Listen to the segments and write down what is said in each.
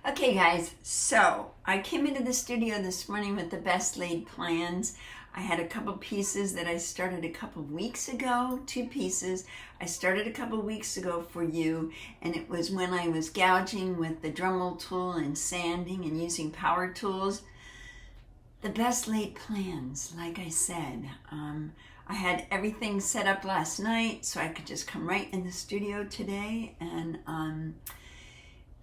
Okay guys, so I came into the studio this morning with the best laid plans. I had a couple pieces that I started a couple weeks ago, 2 pieces. I started a couple weeks ago for you, and it was when I was gouging with the Dremel tool and sanding and using power tools. The best laid plans, like I said. I had everything set up last night so I could just come right in the studio today and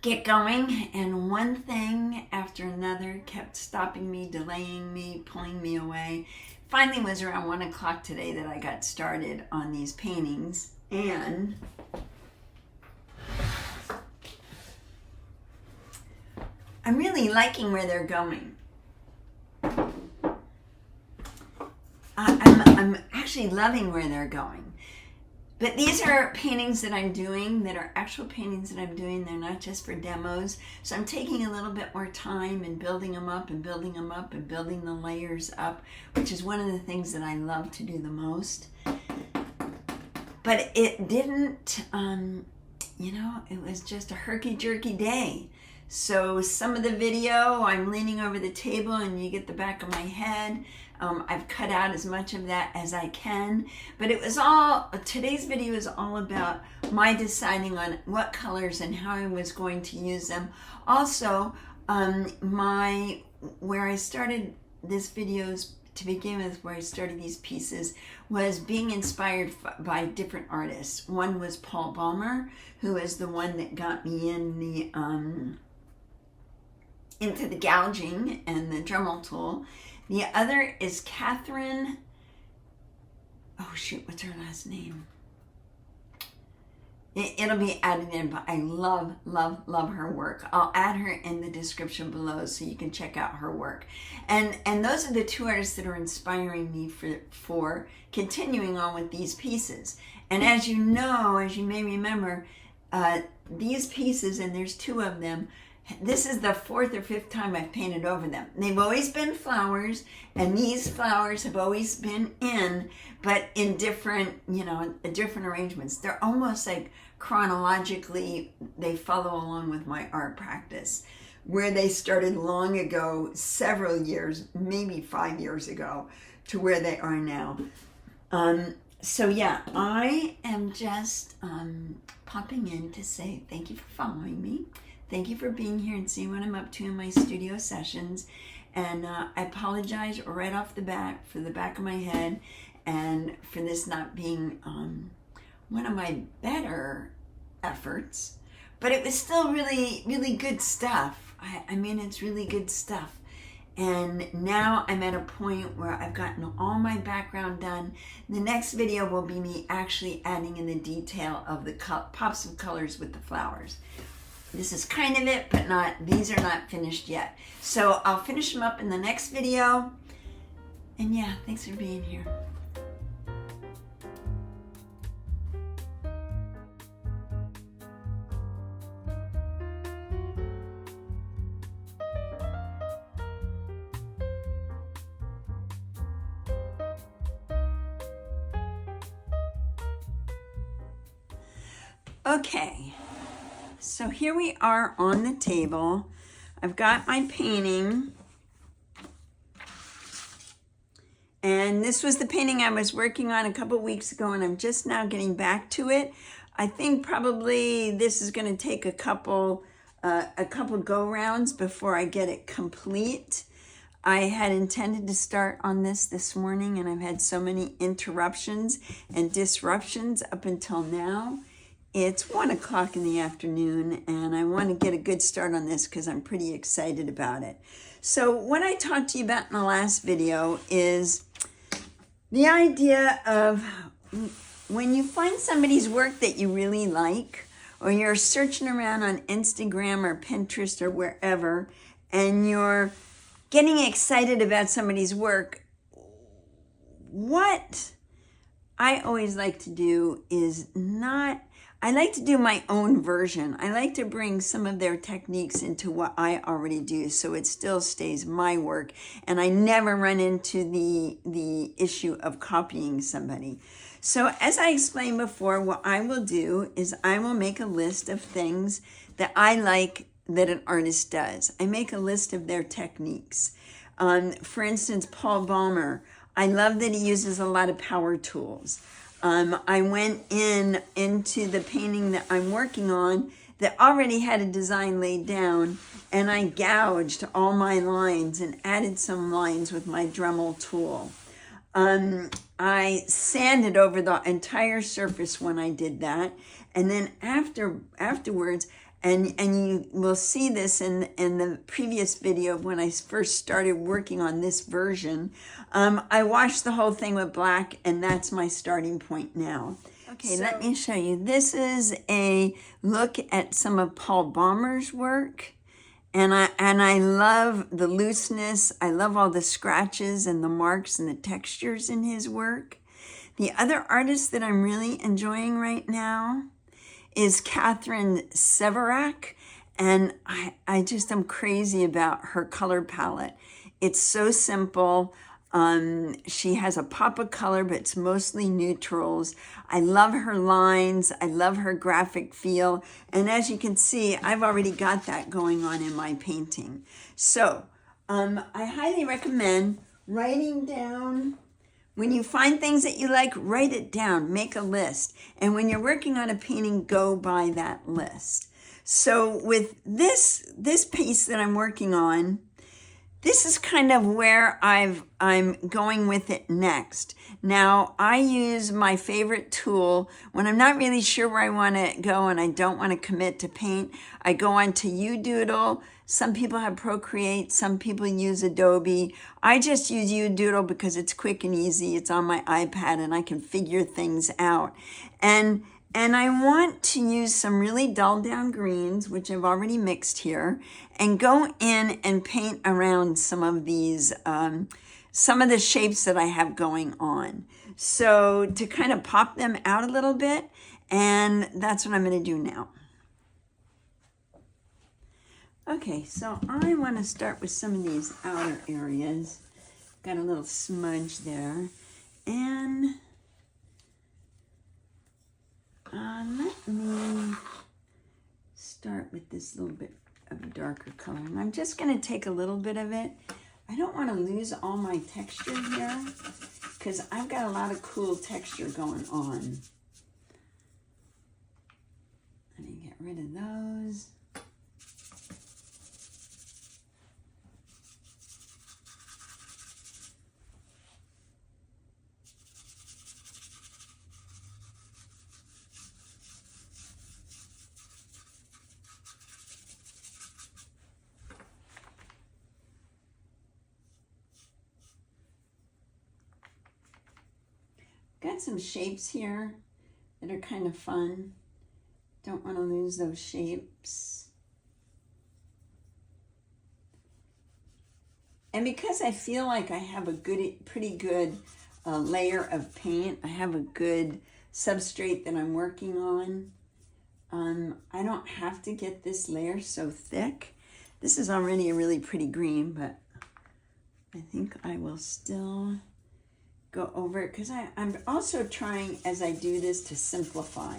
get going, and one thing after another kept stopping me, delaying me, pulling me away. Finally, it was around 1 o'clock today that I got started on these paintings, and I'm really liking where they're going. I'm actually loving where they're going. But these are paintings that I'm doing that are actual paintings that I'm doing. They're not just for demos. So I'm taking a little bit more time and building them up and building them up and building the layers up, which is one of the things that I love to do the most. But it didn't, it was just a herky-jerky day. So some of the video, I'm leaning over the table and you get the back of my head. I've cut out as much of that as I can, but today's video is all about my deciding on what colors and how I was going to use them. Also, where I started this videos to begin with, where I started these pieces, was being inspired by different artists. One was Paul Ballmer, who is the one that got me into the gouging and the Dremel tool. The other is Catherine, what's her last name? It'll be added in, but I love, love, love her work. I'll add her in the description below so you can check out her work. And those are the 2 artists that are inspiring me for continuing on with these pieces. And as you know, as you may remember, these pieces, and there's 2 of them, this is the 4th or 5th time I've painted over them. They've always been flowers, and these flowers have always been in, but in different arrangements. They're almost like chronologically, they follow along with my art practice, where they started long ago, several years, maybe 5 years ago, to where they are now. So yeah, I am just popping in to say thank you for following me. Thank you for being here and seeing what I'm up to in my studio sessions. And I apologize right off the bat for the back of my head and for this not being one of my better efforts. But it was still really, really good stuff. I mean, it's really good stuff. And now I'm at a point where I've gotten all my background done. The next video will be me actually adding in the detail of the pops of colors with the flowers. This is kind of it, but these are not finished yet. So I'll finish them up in the next video. And yeah, thanks for being here. Okay. So here we are on the table. I've got my painting. And this was the painting I was working on a couple weeks ago, and I'm just now getting back to it. I think probably this is going to take a couple go-rounds before I get it complete. I had intended to start on this morning, and I've had so many interruptions and disruptions up until now. It's 1 o'clock in the afternoon, and I want to get a good start on this because I'm pretty excited about it. So what I talked to you about in the last video is the idea of when you find somebody's work that you really like, or you're searching around on Instagram or Pinterest or wherever, and you're getting excited about somebody's work, what I always like to do is I like to do my own version. I like to bring some of their techniques into what I already do so it still stays my work, and I never run into the issue of copying somebody. So as I explained before, what I will do is I will make a list of things that I like that an artist does. I make a list of their techniques. For instance, Paul Baumer, I love that he uses a lot of power tools. I went into the painting that I'm working on that already had a design laid down, and I gouged all my lines and added some lines with my Dremel tool. I sanded over the entire surface when I did that, and then afterwards, and you will see this in the previous video when I first started working on this version, I washed the whole thing with black, and that's my starting point now. Okay, let me show you. This is a look at some of Paul Baumer's work. And I love the looseness. I love all the scratches and the marks and the textures in his work. The other artist that I'm really enjoying right now is Catherine Severac. And I just am crazy about her color palette. It's so simple. She has a pop of color, but it's mostly neutrals. I love her lines. I love her graphic feel. And as you can see, I've already got that going on in my painting. So I highly recommend writing down. When you find things that you like, write it down, make a list. And when you're working on a painting, go by that list. So with this piece that I'm working on, this is kind of where I'm going with it next. Now, I use my favorite tool when I'm not really sure where I want to go and I don't want to commit to paint. I go on to UDoodle. Some people have Procreate. Some people use Adobe. I just use UDoodle because it's quick and easy. It's on my iPad and I can figure things out. And I want to use some really dulled down greens, which I've already mixed here, and go in and paint around some of these, some of the shapes that I have going on. So to kind of pop them out a little bit, and that's what I'm going to do now. Okay, so I want to start with some of these outer areas. Got a little smudge there, and let me start with this little bit of a darker color. And I'm just going to take a little bit of it. I don't want to lose all my texture here because I've got a lot of cool texture going on. Let me get rid of those. Got some shapes here that are kind of fun. Don't want to lose those shapes. And because I feel like I have a pretty good layer of paint, I have a good substrate that I'm working on. I don't have to get this layer so thick. This is already a really pretty green, but I think I will still go over it because I'm also trying as I do this to simplify.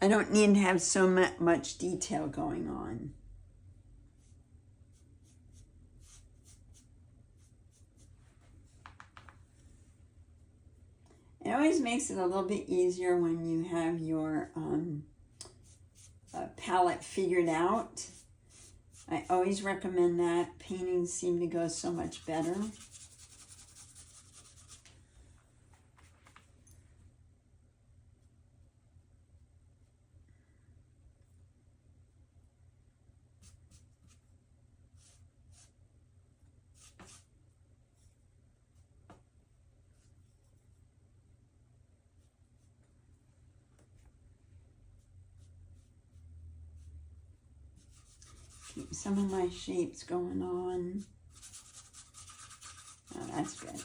I don't need to have so much detail going on. It always makes it a little bit easier when you have your palette figured out. I always recommend that. Paintings seem to go so much better. Keep some of my shapes going on. Oh, that's good.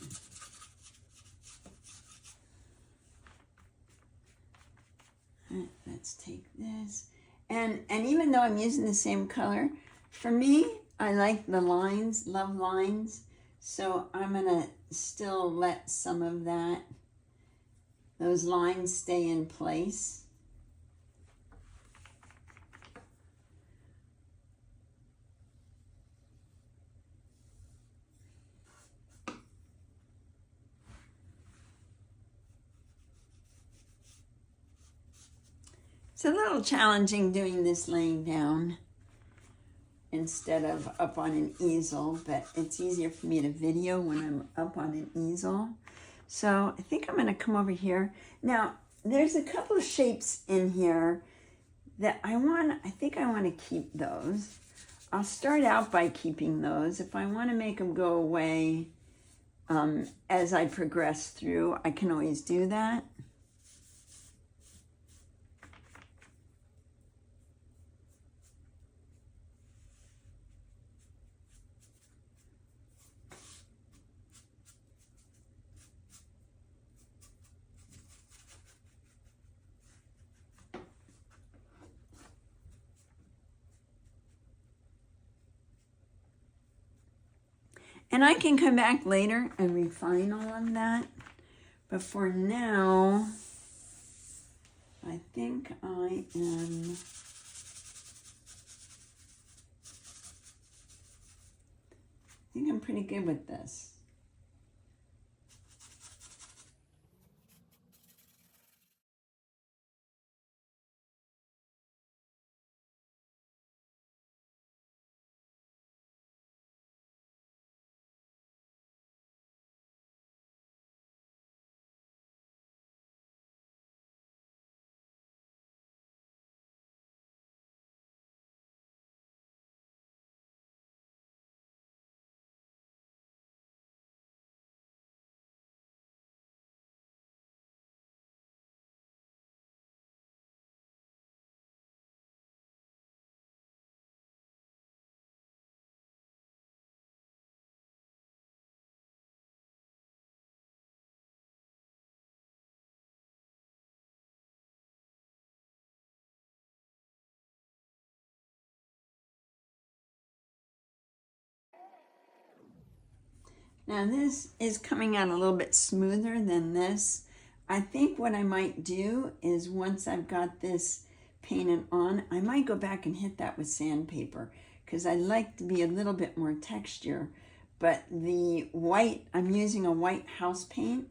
Right, let's take this. And even though I'm using the same color, for me, I like the lines, love lines. So I'm gonna still let some of those lines stay in place. It's a little challenging doing this laying down instead of up on an easel, but it's easier for me to video when I'm up on an easel. So I think I'm going to come over here. Now, there's a couple of shapes in here that I think I want to keep those. I'll start out by keeping those. If I want to make them go away as I progress through, I can always do that. And I can come back later and refine all of that. But for now, I think I'm pretty good with this. Now this is coming out a little bit smoother than this. I think what I might do is once I've got this painted on, I might go back and hit that with sandpaper because I like to be a little bit more texture. But the white, I'm using a white house paint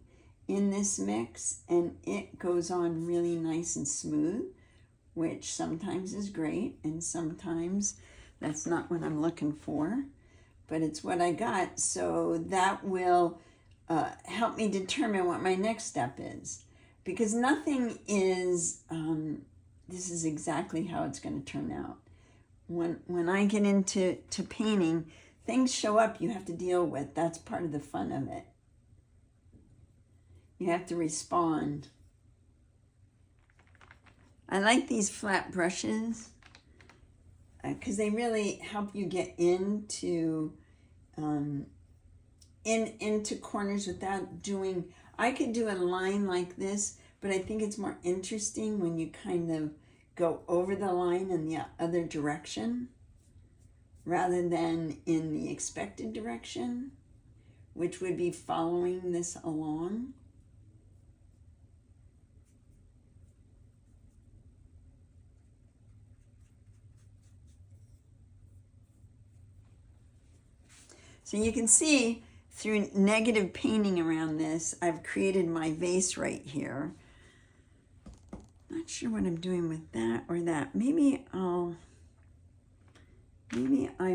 in this mix and it goes on really nice and smooth, which sometimes is great and sometimes that's not what I'm looking for. But it's what I got, so that will help me determine what my next step is. Because nothing is, this is exactly how it's going to turn out. When I get into painting, things show up you have to deal with. That's part of the fun of it. You have to respond. I like these flat brushes because they really help you get into corners without doing, I could do a line like this, but I think it's more interesting when you kind of go over the line in the other direction rather than in the expected direction, which would be following this along. So you can see through negative painting around this, I've created my vase right here. Not sure what I'm doing with that or that. Maybe I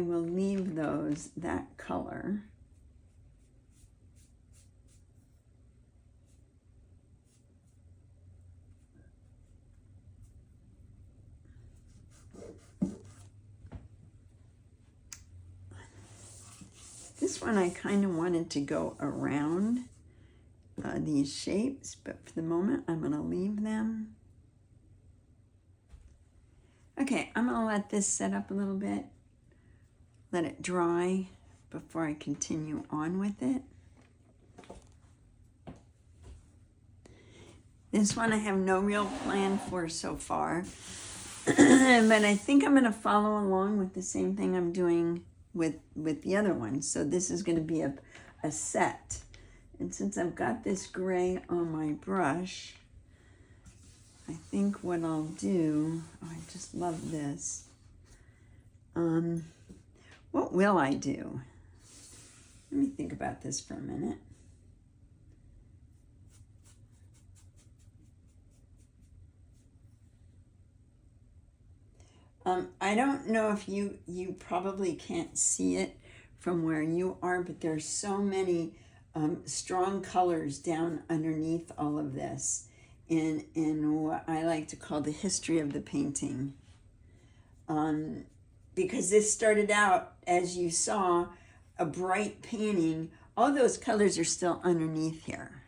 will leave those that color. This one I kind of wanted to go around these shapes, but for the moment I'm going to leave them. Okay, I'm going to let this set up a little bit, let it dry before I continue on with it. This one I have no real plan for so far, but I think I'm going to follow along with the same thing I'm doing with the other one. So this is going to be a set. And since I've got this gray on my brush, I think what I'll do, oh, I just love this. What will I do? Let me think about this for a minute. I don't know if you probably can't see it from where you are, but there's so many strong colors down underneath all of this in what I like to call the history of the painting. Because this started out, as you saw, a bright painting. All those colors are still underneath here.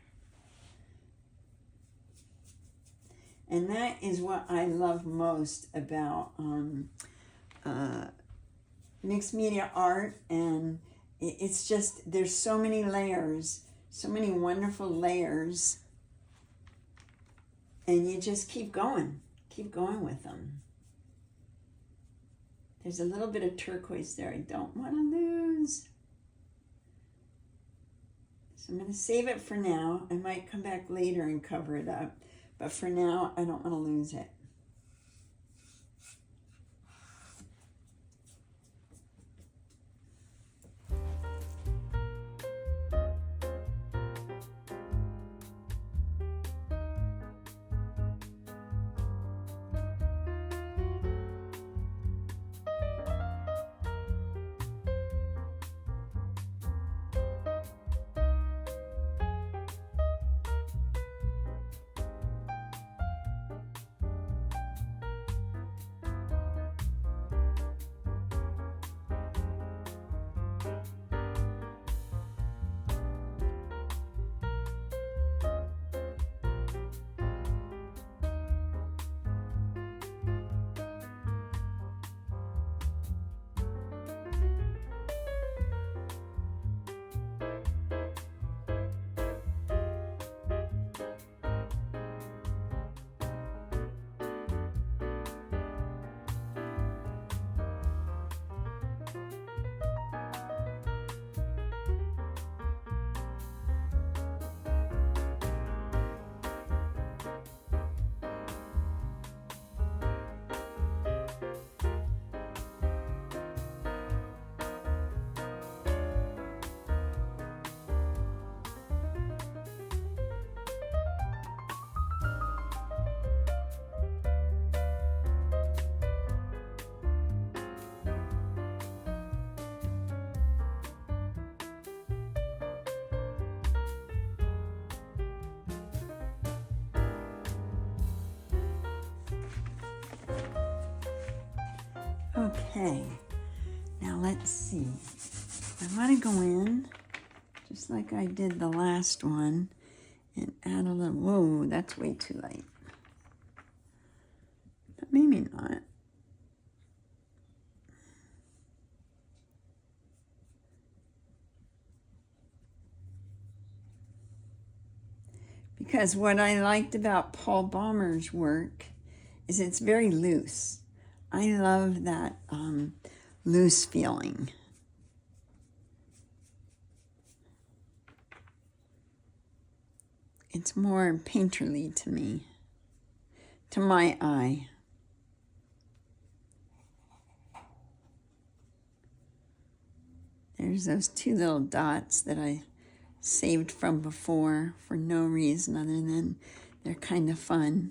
And that is what I love most about mixed media art. And it's just, there's so many layers, so many wonderful layers. And you just keep going with them. There's a little bit of turquoise there I don't want to lose. So I'm going to save it for now. I might come back later and cover it up. But for now, I don't want to lose it. Okay, now let's see. I want to go in, just like I did the last one, and add a little, whoa, that's way too light. But maybe not. Because what I liked about Paul Baumer's work is it's very loose. I love that loose feeling. It's more painterly to me, to my eye. There's those two little dots that I saved from before for no reason other than they're kind of fun.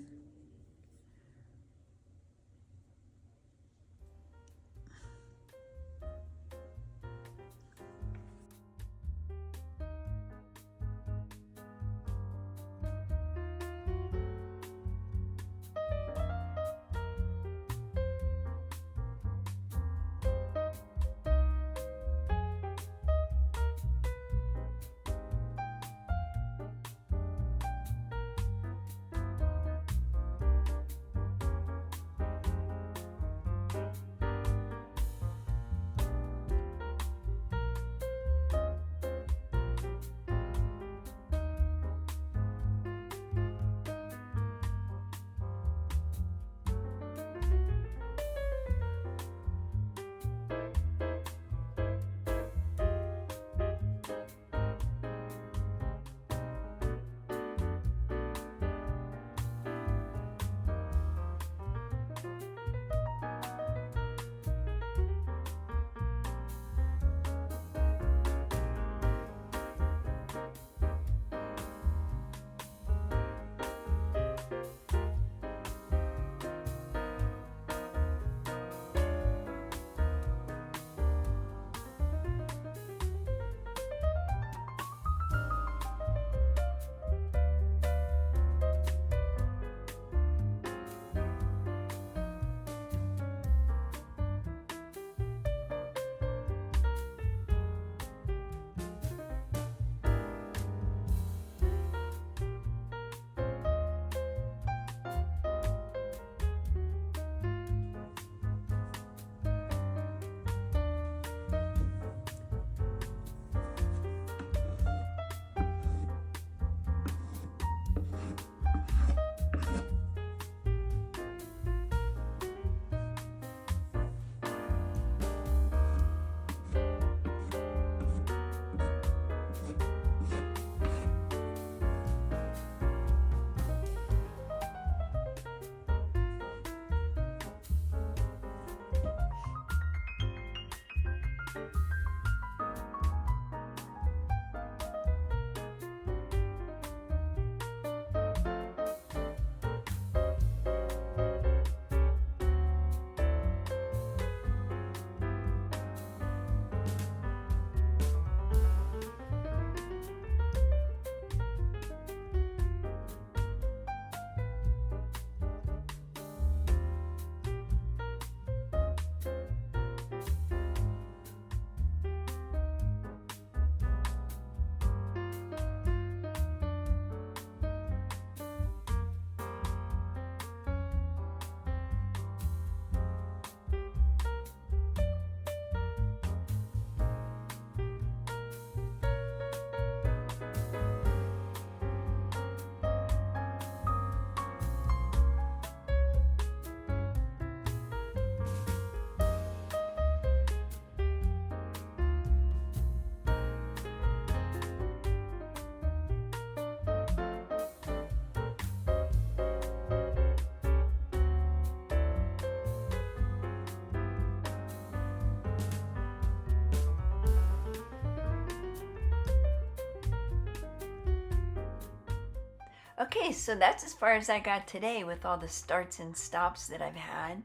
Okay, so that's as far as I got today with all the starts and stops that I've had.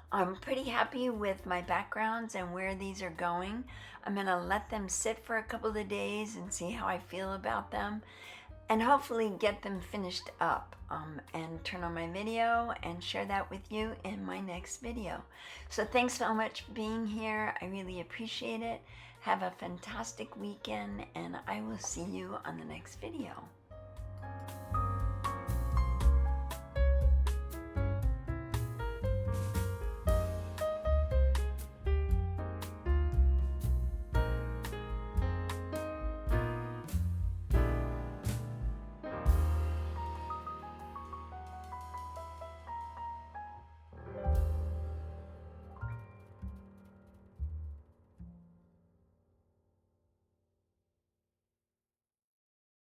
I'm pretty happy with my backgrounds and where these are going. I'm going to let them sit for a couple of days and see how I feel about them, and hopefully get them finished up, and turn on my video and share that with you in my next video. So thanks so much for being here. I really appreciate it. Have a fantastic weekend, and I will see you on the next video.